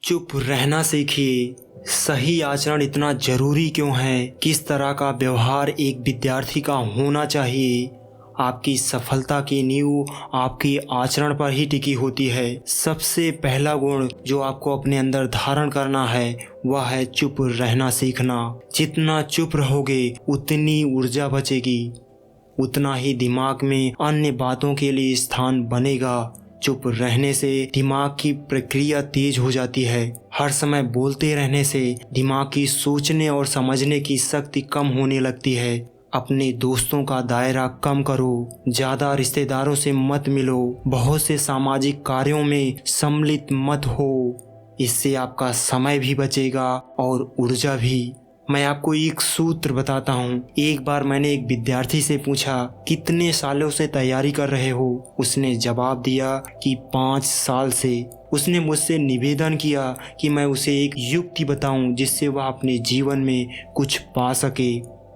चुप रहना सीखिए। सही आचरण इतना जरूरी क्यों है? किस तरह का व्यवहार एक विद्यार्थी का होना चाहिए? आपकी सफलता की नींव आपकी आचरण पर ही टिकी होती है। सबसे पहला गुण जो आपको अपने अंदर धारण करना है वह है चुप रहना सीखना। जितना चुप रहोगे उतनी ऊर्जा बचेगी, उतना ही दिमाग में अन्य बातों के लिए स्थान बनेगा। चुप रहने से दिमाग की प्रक्रिया तेज हो जाती है। हर समय बोलते रहने से दिमाग की सोचने और समझने की शक्ति कम होने लगती है। अपने दोस्तों का दायरा कम करो, ज़्यादा रिश्तेदारों से मत मिलो, बहुत से सामाजिक कार्यों में सम्मिलित मत हो। इससे आपका समय भी बचेगा और ऊर्जा भी। मैं आपको एक सूत्र बताता हूँ। एक बार मैंने एक विद्यार्थी से पूछा, कितने सालों से तैयारी कर रहे हो? उसने जवाब दिया कि 5 साल से। उसने मुझसे निवेदन किया कि मैं उसे एक युक्ति बताऊं जिससे वह अपने जीवन में कुछ पा सके।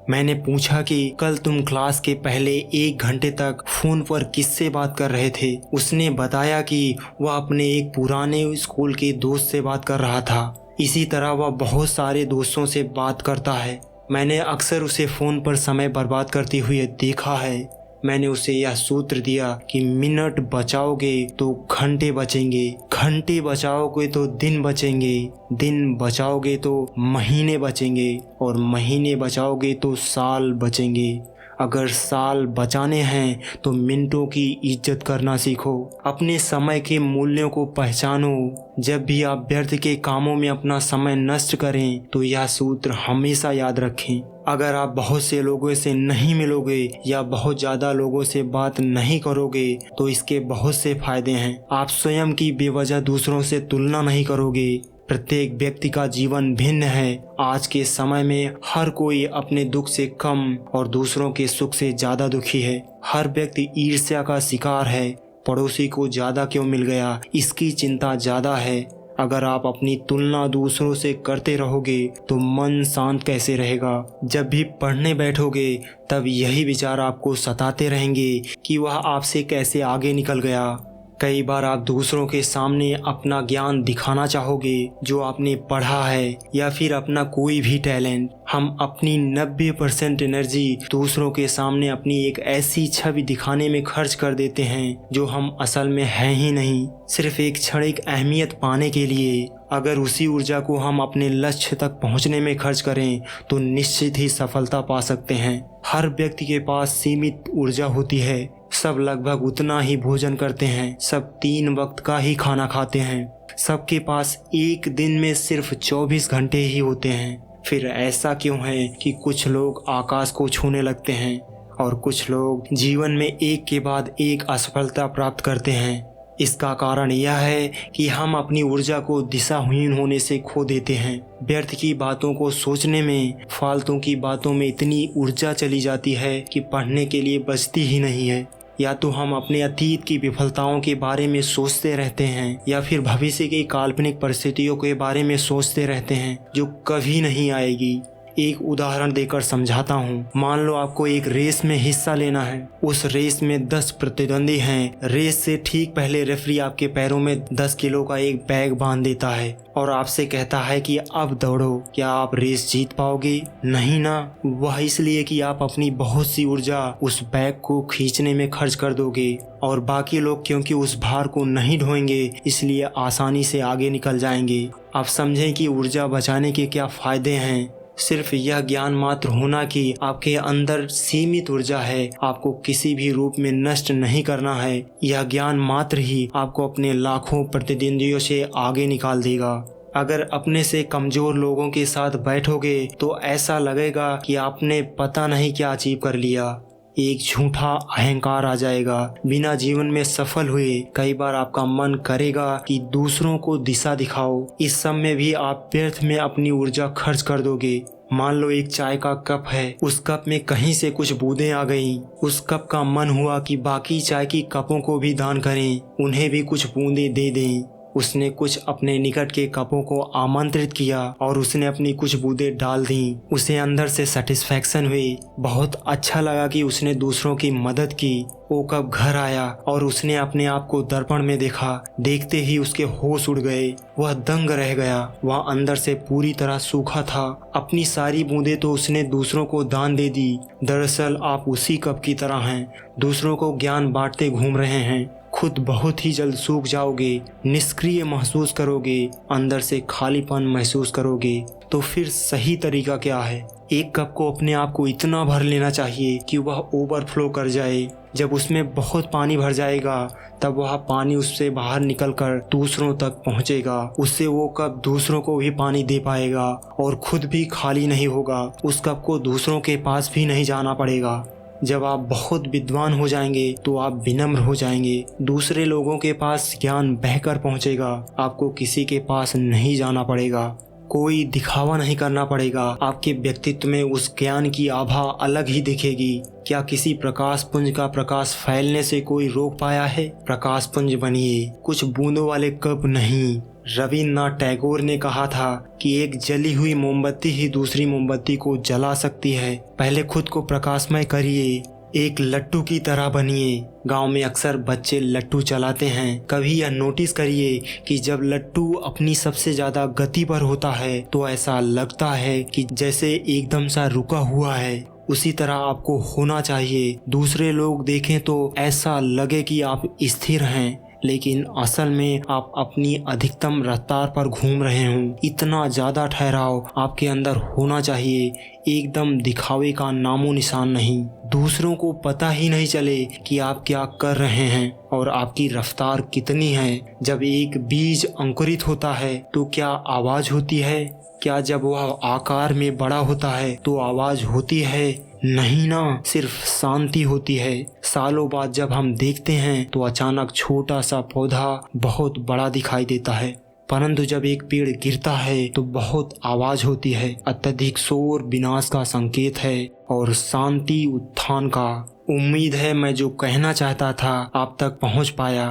मैंने पूछा कि कल तुम क्लास के पहले 1 घंटे तक फोन पर किससे बात कर रहे थे? उसने बताया कि वह अपने एक पुराने स्कूल के दोस्त से बात कर रहा था। इसी तरह वह बहुत सारे दोस्तों से बात करता है। मैंने अक्सर उसे फ़ोन पर समय बर्बाद करते हुए देखा है। मैंने उसे यह सूत्र दिया कि मिनट बचाओगे तो घंटे बचेंगे, घंटे बचाओगे तो दिन बचेंगे, दिन बचाओगे तो महीने बचेंगे और महीने बचाओगे तो साल बचेंगे। अगर साल बचाने हैं तो मिनटों की इज्जत करना सीखो। अपने समय के मूल्यों को पहचानो। जब भी आप व्यर्थ के कामों में अपना समय नष्ट करें तो यह सूत्र हमेशा याद रखें। अगर आप बहुत से लोगों से नहीं मिलोगे या बहुत ज़्यादा लोगों से बात नहीं करोगे तो इसके बहुत से फायदे हैं। आप स्वयं की बेवजह दूसरों से तुलना नहीं करोगे। प्रत्येक व्यक्ति का जीवन भिन्न है। आज के समय में हर कोई अपने दुख से कम और दूसरों के सुख से ज़्यादा दुखी है। हर व्यक्ति ईर्ष्या का शिकार है। पड़ोसी को ज़्यादा क्यों मिल गया, इसकी चिंता ज़्यादा है। अगर आप अपनी तुलना दूसरों से करते रहोगे तो मन शांत कैसे रहेगा? जब भी पढ़ने बैठोगे तब यही विचार आपको सताते रहेंगे कि वह आपसे कैसे आगे निकल गया। कई बार आप दूसरों के सामने अपना ज्ञान दिखाना चाहोगे जो आपने पढ़ा है या फिर अपना कोई भी टैलेंट। हम अपनी 90% एनर्जी दूसरों के सामने अपनी एक ऐसी छवि दिखाने में खर्च कर देते हैं जो हम असल में हैं ही नहीं, सिर्फ एक क्षणिक अहमियत पाने के लिए। अगर उसी ऊर्जा को हम अपने लक्ष्य तक पहुंचने में खर्च करें तो निश्चित ही सफलता पा सकते हैं। हर व्यक्ति के पास सीमित ऊर्जा होती है। सब लगभग उतना ही भोजन करते हैं, सब 3 वक्त का ही खाना खाते हैं, सबके पास एक दिन में सिर्फ 24 घंटे ही होते हैं। फिर ऐसा क्यों है कि कुछ लोग आकाश को छूने लगते हैं और कुछ लोग जीवन में एक के बाद एक असफलता प्राप्त करते हैं? इसका कारण यह है कि हम अपनी ऊर्जा को दिशाहीन होने से खो देते हैं। व्यर्थ की बातों को सोचने में, फालतू की बातों में इतनी ऊर्जा चली जाती है कि पढ़ने के लिए बचती ही नहीं है। या तो हम अपने अतीत की विफलताओं के बारे में सोचते रहते हैं या फिर भविष्य की काल्पनिक परिस्थितियों के बारे में सोचते रहते हैं जो कभी नहीं आएगी। एक उदाहरण देकर समझाता हूँ। मान लो आपको एक रेस में हिस्सा लेना है। उस रेस में 10 प्रतिद्वंदी हैं। रेस से ठीक पहले रेफरी आपके पैरों में 10 किलो का एक बैग बांध देता है और आपसे कहता है कि अब दौड़ो। क्या आप रेस जीत पाओगे? नहीं ना। वह इसलिए कि आप अपनी बहुत सी ऊर्जा उस बैग को खींचने में खर्च कर दोगे और बाकी लोग क्योंकि उस भार को नहीं ढोएंगे इसलिए आसानी से आगे निकल जाएंगे। आप समझें कि ऊर्जा बचाने के क्या फायदे हैं। सिर्फ यह ज्ञान मात्र होना कि आपके अंदर सीमित ऊर्जा है, आपको किसी भी रूप में नष्ट नहीं करना है। यह ज्ञान मात्र ही आपको अपने लाखों प्रतिद्वंदियों से आगे निकाल देगा। अगर अपने से कमजोर लोगों के साथ बैठोगे तो ऐसा लगेगा कि आपने पता नहीं क्या अचीव कर लिया। एक झूठा अहंकार आ जाएगा। बिना जीवन में सफल हुए कई बार आपका मन करेगा कि दूसरों को दिशा दिखाओ। इस सब में भी आप व्यर्थ में अपनी ऊर्जा खर्च कर दोगे। मान लो एक चाय का कप है, उस कप में कहीं से कुछ बूंदें आ गईं। उस कप का मन हुआ कि बाकी चाय की कपों को भी दान करें, उन्हें भी कुछ बूंदें दे दें। उसने कुछ अपने निकट के कपों को आमंत्रित किया और उसने अपनी कुछ बूंदें डाल दी। उसे अंदर से सेटिस्फैक्शन हुई, बहुत अच्छा लगा कि उसने दूसरों की मदद की। वो कब घर आया और उसने अपने आप को दर्पण में देखा, देखते ही उसके होश उड़ गए। वह दंग रह गया, वह अंदर से पूरी तरह सूखा था। अपनी सारी बूंदें तो उसने दूसरों को दान दे दी। दरअसल आप उसी कप की तरह हैं, दूसरों को ज्ञान बांटते घूम रहे हैं। खुद बहुत ही जल्द सूख जाओगे, निष्क्रिय महसूस करोगे, अंदर से खालीपन महसूस करोगे। तो फिर सही तरीका क्या है? एक कप को अपने आप को इतना भर लेना चाहिए कि वह ओवरफ्लो कर जाए। जब उसमें बहुत पानी भर जाएगा तब वह पानी उससे बाहर निकलकर दूसरों तक पहुंचेगा। उससे वो कप दूसरों को भी पानी दे पाएगा और खुद भी खाली नहीं होगा। उस कप को दूसरों के पास भी नहीं जाना पड़ेगा। जब आप बहुत विद्वान हो जाएंगे तो आप विनम्र हो जाएंगे। दूसरे लोगों के पास ज्ञान बहकर पहुंचेगा, आपको किसी के पास नहीं जाना पड़ेगा, कोई दिखावा नहीं करना पड़ेगा। आपके व्यक्तित्व में उस ज्ञान की आभा अलग ही दिखेगी। क्या किसी प्रकाश पुंज का प्रकाश फैलने से कोई रोक पाया है? प्रकाश पुंज बनिए, कुछ बूंदों वाले कप नहीं। रविन्द्रनाथ टैगोर ने कहा था कि एक जली हुई मोमबत्ती ही दूसरी मोमबत्ती को जला सकती है। पहले खुद को प्रकाशमय करिए, एक लट्टू की तरह बनिए। गांव में अक्सर बच्चे लट्टू चलाते हैं। कभी यह नोटिस करिए कि जब लट्टू अपनी सबसे ज्यादा गति पर होता है तो ऐसा लगता है कि जैसे एकदम सा रुका हुआ है। उसी तरह आपको होना चाहिए। दूसरे लोग देखें तो ऐसा लगे कि आप स्थिर हैं, लेकिन असल में आप अपनी अधिकतम रफ्तार पर घूम रहे हों। इतना ज़्यादा ठहराव आपके अंदर होना चाहिए, एकदम दिखावे का नामो निशान नहीं। दूसरों को पता ही नहीं चले कि आप क्या कर रहे हैं और आपकी रफ्तार कितनी है। जब एक बीज अंकुरित होता है तो क्या आवाज़ होती है? क्या जब वह आकार में बड़ा होता है तो आवाज़ होती है? नहीं ना, सिर्फ शांति होती है। सालों बाद जब हम देखते हैं तो अचानक छोटा सा पौधा बहुत बड़ा दिखाई देता है, परंतु जब एक पेड़ गिरता है तो बहुत आवाज होती है। अत्यधिक शोर विनाश का संकेत है और शांति उत्थान का। उम्मीद है मैं जो कहना चाहता था आप तक पहुंच पाया।